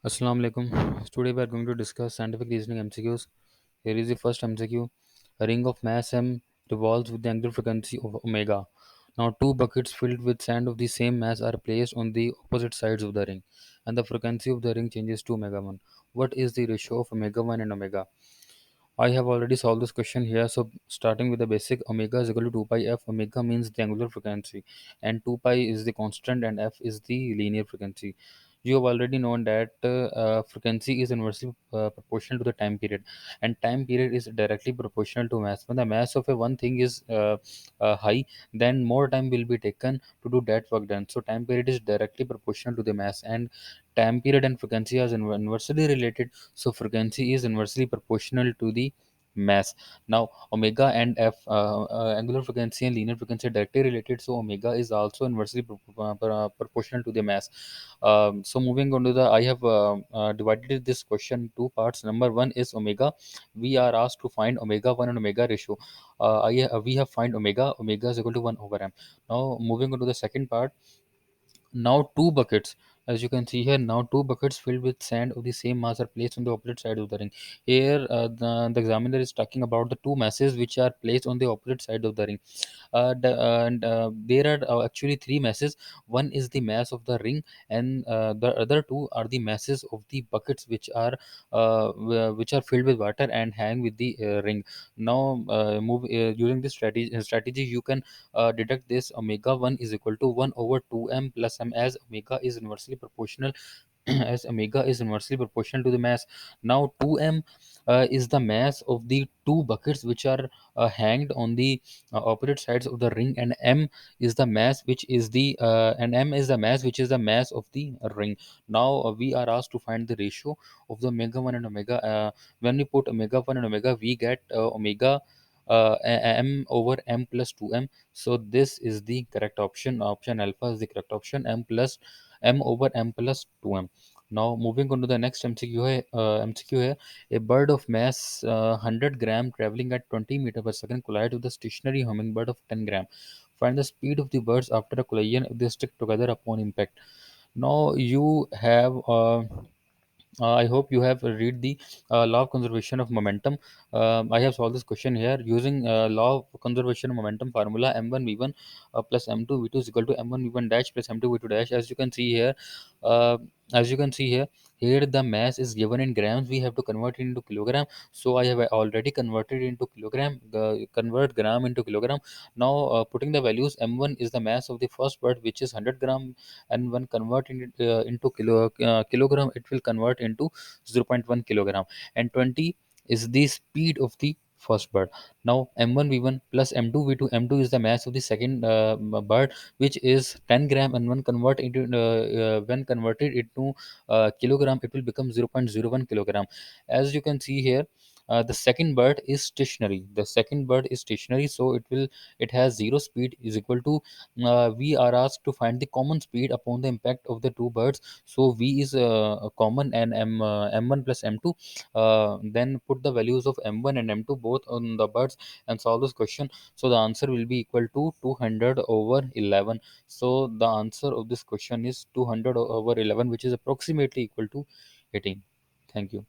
Assalamu alaikum. Today we are going to discuss scientific reasoning MCQs. Here is the first MCQ. A ring of mass m revolves with the angular frequency of omega. Now, two buckets filled with sand of the same mass are placed on the opposite sides of the ring, and the frequency of the ring changes to omega 1. What is the ratio of omega 1 and omega? I have already solved this question here. So, starting with the basic, omega is equal to 2 pi f. Omega means the angular frequency, and 2 pi is the constant, and f is the linear frequency. You have already known that frequency is inversely proportional to the time period, and time period is directly proportional to mass. When the mass of a one thing is high, then more time will be taken to do that work done. So, time period is directly proportional to the mass, and time period and frequency are inversely related, so frequency is inversely proportional to the mass. Now omega and f, angular frequency and linear frequency are directly related, so omega is also inversely proportional to the mass. So moving on to the, I have divided this question in two parts. Number one is omega. We are asked to find omega 1 and omega ratio. We have find omega is equal to 1 over m. Now moving on to the second part. Now two buckets, as you can see here, now two buckets filled with sand of the same mass are placed on the opposite side of the ring. Here the examiner is talking about the two masses which are placed on the opposite side of the ring. There are actually three masses. One is the mass of the ring, and the other two are the masses of the buckets which are filled with water and hang with the ring. Now move using this strategy you can deduct this. Omega 1 is equal to 1 over 2m plus m, as omega is inversely proportional as omega is inversely proportional to the mass. Now 2m is the mass of the two buckets which are hanged on the opposite sides of the ring, and m is the mass which is the mass of the ring. Now we are asked to find the ratio of the omega 1 and omega. When we put omega 1 and omega, we get omega m over m plus 2m. So this is the correct option. Option alpha is the correct option. M over m plus 2m. Now moving on to the next MCQ है, MCQ है. A bird of mass 100 gram traveling at 20 meter per second collide with a stationary hummingbird of 10 gram. Find the speed of the birds after a collision if they stick together upon impact. Now you have I hope you have read the law of conservation of momentum. I have solved this question here using law of conservation of momentum formula. M1 v1 plus m2v2 is equal to m1v1 dash plus m2v2 dash. Uh, as you can see here, here the mass is given in grams. We have to convert it into kilogram. So I have already converted into kilogram. Convert gram into kilogram. Now putting the values, m1 is the mass of the first bird, which is 100 gram, and when converting it into kilogram, it will convert into 0.1 kilogram, and 20 is the speed of the first bird. Now m1v1 plus m2v2, m2 is the mass of the second bird, which is 10 gram, and when converted into kilogram, it will become 0.01 kilogram. As you can see here, the second bird is stationary. So it has zero speed, is equal to, we are asked to find the common speed upon the impact of the two birds. So v is common, and m1 plus m2. Then put the values of m1 and m2 both on the birds and solve this question. So the answer will be equal to 200 over 11. So the answer of this question is 200 over 11, which is approximately equal to 18. Thank you.